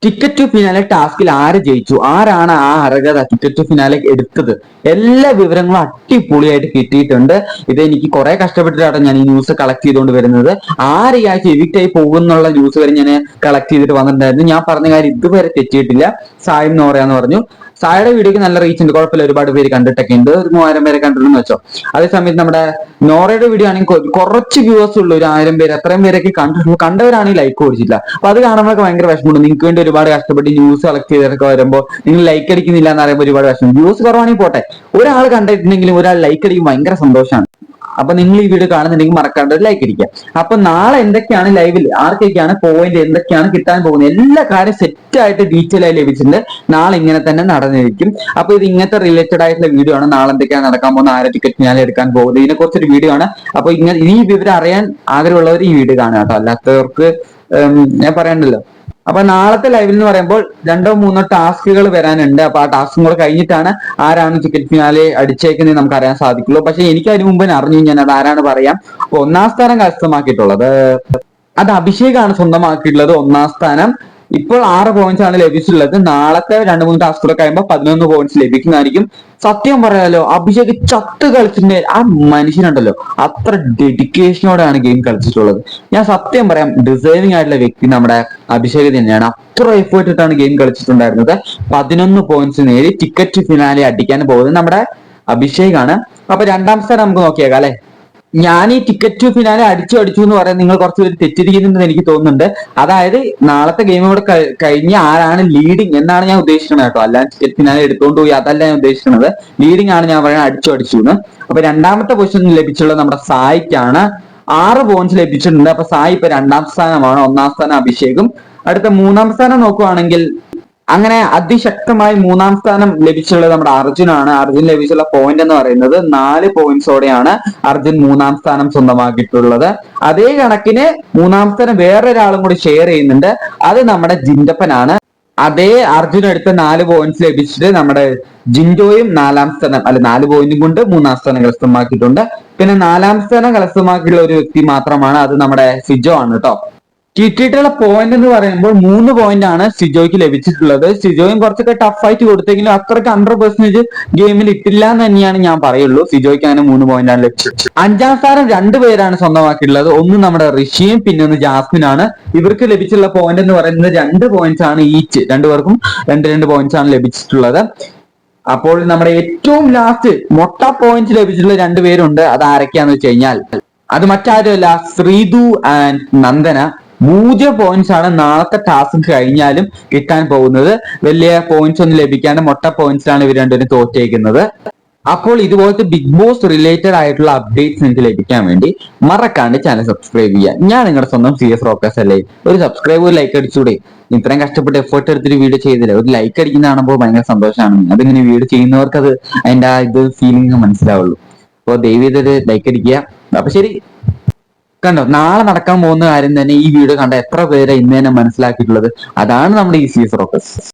Ticket to finale ടാസ്കിൽ ആര് ജയിച്ചു, ആരാണ് ആ അർഹത ടിക്കറ്റ് ടു ഫിനാലെ എടുത്തത്, എല്ലാ വിവരങ്ങളും അടിപൊളിയായിട്ട് കിട്ടിയിട്ടുണ്ട്. ഇത് എനിക്ക് കുറെ കഷ്ടപ്പെട്ടിട്ടാണ് ഞാൻ ഈ ന്യൂസ് കളക്ട് ചെയ്തുകൊണ്ട് വരുന്നത്. ആര് ഈ ആഴ്ച എവിക്റ്റ് ആയി പോകുന്നുള്ള ന്യൂസ് വരെ ഞാൻ കളക്ട് ചെയ്തിട്ട് വന്നിട്ടുണ്ടായിരുന്നു. ഞാൻ പറഞ്ഞ കാര്യം ഇതുവരെ തെറ്റിയിട്ടില്ല. സായും നോറയാന്ന് പറഞ്ഞു. സായുടെ വീഡിയോക്ക് നല്ല റീച്ച് ഉണ്ട്, കുഴപ്പമില്ല, ഒരുപാട് പേര് കണ്ടിട്ടൊക്കെ ഉണ്ട്. ഒരു 3000 പേരെ കണ്ടിട്ടുണ്ടെന്ന് വെച്ചോ. അതേസമയത്ത് നമ്മുടെ നോറയുടെ വീഡിയോ ആണെങ്കിൽ കുറച്ച് വ്യൂവേഴ്സ് ഉള്ളൂ, ഒരു 1000 പേര്, അത്രയും പേരൊക്കെ കണ്ടിട്ടുള്ളൂ. കണ്ടവരാണെങ്കിൽ ലൈക്ക് കൊടുത്തില്ല. അപ്പൊ അത് കാണുമ്പോഴൊക്കെ ഭയങ്കര വിഷമമുണ്ട്. നിങ്ങൾക്ക് വേണ്ടി ഒരുപാട് കഷ്ടപ്പെട്ട് ന്യൂസ് കളക്ട് ചെയ്തൊക്കെ വരുമ്പോൾ നിങ്ങൾ ലൈക്ക് അടിക്കുന്നില്ല എന്ന് പറയുമ്പോൾ ഒരുപാട് വിഷമം. വ്യൂസ് കുറവാണെങ്കിൽ പോട്ടെ, ഒരാൾ കണ്ടിട്ടുണ്ടെങ്കിലും ഒരാൾ ലൈക്ക് അടിക്കും, ഭയങ്കര സന്തോഷമാണ്. അപ്പൊ നിങ്ങൾ ഈ വീഡിയോ കാണുന്നുണ്ടെങ്കിൽ മറക്കാണ്ട് ഒരു ലൈക്ക് അടിക്കുക. അപ്പൊ നാളെ എന്തൊക്കെയാണ് ലൈവിൽ, ആർക്കൊക്കെയാണ് പോയിന്റ്, എന്തൊക്കെയാണ് കിട്ടാൻ പോകുന്നത്, എല്ലാ കാര്യം സെറ്റ് ആയിട്ട് ഡീറ്റെയിൽ ആയി ലഭിച്ചിട്ടുണ്ട്. നാളെ ഇങ്ങനെ തന്നെ നടന്നിരിക്കും. അപ്പൊ ഇത് ഇങ്ങനത്തെ റിലേറ്റഡ് ആയിട്ടുള്ള വീഡിയോ ആണ്. നാളെ എന്തൊക്കെയാണ് നടക്കാൻ പോകുന്നത്, ആരെ ടിക്കറ്റ് ഞാൻ എടുക്കാൻ പോകുന്നത്, ഇതിനെ കുറിച്ചൊരു വീഡിയോ ആണ്. അപ്പൊ ഇങ്ങനെ ഈ വിവരം അറിയാൻ ആഗ്രഹമുള്ളവർ ഈ വീഡിയോ കാണുക കേട്ടോ, അല്ലാത്തവർക്ക് ഞാൻ പറയണ്ടല്ലോ. അപ്പൊ നാളത്തെ ലൈവിൽ എന്ന് പറയുമ്പോൾ 2-3 ടാസ്കുകൾ വരാനുണ്ട്. അപ്പൊ ആ ടാസ്കും കൂടെ കഴിഞ്ഞിട്ടാണ് ആരാണ് ടിക്കറ്റ് ഫിനാലെ അടിച്ചേക്കുന്നത് നമുക്ക് അറിയാൻ സാധിക്കുള്ളൂ. പക്ഷെ എനിക്ക് അതിന് മുമ്പ് അറിഞ്ഞു ഞാൻ അത് ആരാണ് പറയാം. അപ്പൊ 1ാം സ്ഥാനം കരസ്ഥമാക്കിയിട്ടുള്ളത് അത് അഭിഷേകാണ് സ്വന്തമാക്കിയിട്ടുള്ളത്. 1ാം സ്ഥാനം. ഇപ്പോൾ 6 പോയിന്റ്സ് ആണ് ലഭിച്ചിട്ടുള്ളത്. നാളത്തെ 2-3 ടാസ്കുകൾ കഴിയുമ്പോൾ 11 പോയിന്റ്സ് ലഭിക്കുന്നതായിരിക്കും. സത്യം പറയാലോ, അഭിഷേക് ചത്ത് കളിച്ചിട്ടുണ്ട്. ആ മനുഷ്യനുണ്ടല്ലോ, അത്ര ഡെഡിക്കേഷനോടെയാണ് ഗെയിം കളിച്ചിട്ടുള്ളത്. ഞാൻ സത്യം പറയാം, ഡിസേർവിംഗ് ആയിട്ടുള്ള വ്യക്തി നമ്മുടെ അഭിഷേക് തന്നെയാണ്. അത്ര എഫേർട്ട് ഇട്ടാണ് ഗെയിം കളിച്ചിട്ടുണ്ടായിരുന്നത്. 11 പോയിന്റ്സ് നേടി ടിക്കറ്റ് ഫിനാലെ അടിക്കാൻ പോകുന്നത് നമ്മുടെ അഭിഷേകാണ്. അപ്പൊ 2ാം സ്ഥാനം നമുക്ക് നോക്കിയേക്കാം അല്ലെ. ഞാൻ ഈ ടിക്കറ്റ് ടു ഫിനാലെ അടിച്ചു എന്ന് പറയാൻ നിങ്ങൾ കുറച്ച് പേര് തെറ്റിരിക്കുന്നുണ്ടെന്ന് എനിക്ക് തോന്നുന്നുണ്ട്. അതായത് നാളത്തെ ഗെയിം കൂടെ കഴിഞ്ഞ് ആരാണ് ലീഡിങ് എന്നാണ് ഞാൻ ഉദ്ദേശിക്കുന്നത് കേട്ടോ, അല്ല ടിക്കറ്റ് ഫിനാലെ എടുത്തുകൊണ്ട് പോയി അതല്ല ഞാൻ ഉദ്ദേശിക്കുന്നത്. ലീഡിങ് ആണ് ഞാൻ പറയുന്നത്, അടിച്ചു എന്ന്. അപ്പൊ 2ാമത്തെ പൊസിഷൻ ലഭിച്ചുള്ളത് നമ്മുടെ സായിക്കാണ്. 6 പോയിന്റ്സ് ലഭിച്ചിട്ടുണ്ട്. അപ്പൊ സായി ഇപ്പൊ 2ാം സ്ഥാനമാണ്, 1ാം സ്ഥാനം അഭിഷേകും. അടുത്ത 3ാം സ്ഥാനം നോക്കുവാണെങ്കിൽ അങ്ങനെ അതിശക്തമായി 3ാം സ്ഥാനം ലഭിച്ചുള്ളത് നമ്മുടെ അർജുനാണ്. അർജുൻ ലഭിച്ചുള്ള പോയിന്റ് എന്ന് പറയുന്നത് 4 പോയിന്റ്സോടെയാണ് അർജുൻ 3ാം സ്ഥാനം സ്വന്തമാക്കിയിട്ടുള്ളത്. അതേ കണക്കിന് 3ാം സ്ഥാനം വേറൊരാളും കൂടി ഷെയർ ചെയ്യുന്നുണ്ട്, അത് നമ്മുടെ ജിൻഡപ്പനാണ്. അതേ അർജുൻ എടുത്ത 4 പോയിന്റ്സ് ലഭിച്ചിട്ട് നമ്മുടെ ജിൻഡോയും 4ാം സ്ഥാനം, അല്ല 4 പോയിന്റും കൊണ്ട് 3ാം സ്ഥാനം കരസ്ഥമാക്കിയിട്ടുണ്ട്. പിന്നെ 4ാം സ്ഥാനം കരസ്ഥമാക്കിയുള്ള ഒരു വ്യക്തി മാത്രമാണ്, അത് നമ്മുടെ സിജോ ആണ് കേട്ടോ. കിട്ടിയിട്ടുള്ള പോയിന്റ് എന്ന് പറയുമ്പോൾ 3 പോയിന്റ് ആണ് സിജോയ്ക്ക് ലഭിച്ചിട്ടുള്ളത്. സിജോയും കുറച്ചൊക്കെ ടഫ് ആയിട്ട് കൊടുത്തെങ്കിലും അത്രയ്ക്ക് 100% ഗെയിമിൽ ഇട്ടില്ല എന്ന് തന്നെയാണ് ഞാൻ പറയുള്ളൂ. സിജോയ്ക്ക് അങ്ങനെ 3 പോയിന്റ് ആണ് ലഭിച്ചത്. 5ാം സ്ഥാനം 2 പേരാണ് സ്വന്തമാക്കിയിട്ടുള്ളത്. ഒന്ന് നമ്മുടെ ഋഷിയും പിന്നെ ഒന്ന് ജാസ്മിനാണ്. ഇവർക്ക് ലഭിച്ചിട്ടുള്ള പോയിന്റ് എന്ന് പറയുന്നത് 2 പോയിന്റ്സ് ആണ് ഈച്ച്. 2 പേർക്കും 2 പോയിന്റ്സ് ആണ് ലഭിച്ചിട്ടുള്ളത്. അപ്പോൾ നമ്മുടെ ഏറ്റവും ലാസ്റ്റ് മൊട്ട പോയിന്റ് ലഭിച്ചിട്ടുള്ള 2 പേരുണ്ട്. അത് ആരൊക്കെയാന്ന് വെച്ച് കഴിഞ്ഞാൽ അത് മറ്റാരുമല്ല, ശ്രീതു ആൻഡ് നന്ദന. 0 പോയിന്റ്സ് ആണ് നാളത്തെ ടാസ്ക് കഴിഞ്ഞാലും കിട്ടാൻ പോകുന്നത്. വലിയ പോയിന്റ്സ് ഒന്നും ലഭിക്കാണ്ട് മൊട്ട പോയിന്റ്സിലാണ് ഇവർ രണ്ടുപേരും തോറ്റേക്കുന്നത്. അപ്പോൾ ഇതുപോലത്തെ ബിഗ് ബോസ് റിലേറ്റഡ് ആയിട്ടുള്ള അപ്ഡേറ്റ്സ് നിങ്ങൾക്ക് ലഭിക്കാൻ വേണ്ടി മറക്കാണ്ട് ചാനൽ സബ്സ്ക്രൈബ് ചെയ്യുക. ഞാൻ നിങ്ങളുടെ സ്വന്തം CS റോക്കസ് അല്ലേ. ഒരു സബ്സ്ക്രൈബ്, ഒരു ലൈക്ക് അടിച്ചൂടെ? ഇത്രയും കഷ്ടപ്പെട്ട് എഫേർട്ട് എടുത്തിട്ട് വീഡിയോ ചെയ്തില്ല, ഒരു ലൈക്ക് അടിക്കുന്ന കാണുമ്പോൾ ഭയങ്കര സന്തോഷമാണ്. അതിങ്ങനെ വീഡിയോ ചെയ്യുന്നവർക്ക് അത് അതിന്റെ ആ ഇത് ഫീലിംഗ് മനസ്സിലാവുള്ളൂ. അപ്പോൾ ദയവ് ചെയ്തൊരു ലൈക്ക് അടിക്കുക. അപ്പൊ ശരി, കണ്ടോ, നാളെ നടക്കാൻ പോകുന്ന കാര്യം തന്നെ ഈ വീഡിയോ കണ്ട എത്ര പേരെ ഇന്ന് തന്നെ മനസ്സിലാക്കിയിട്ടുള്ളത്. അതാണ് നമ്മുടെ CS റോക്കസ്.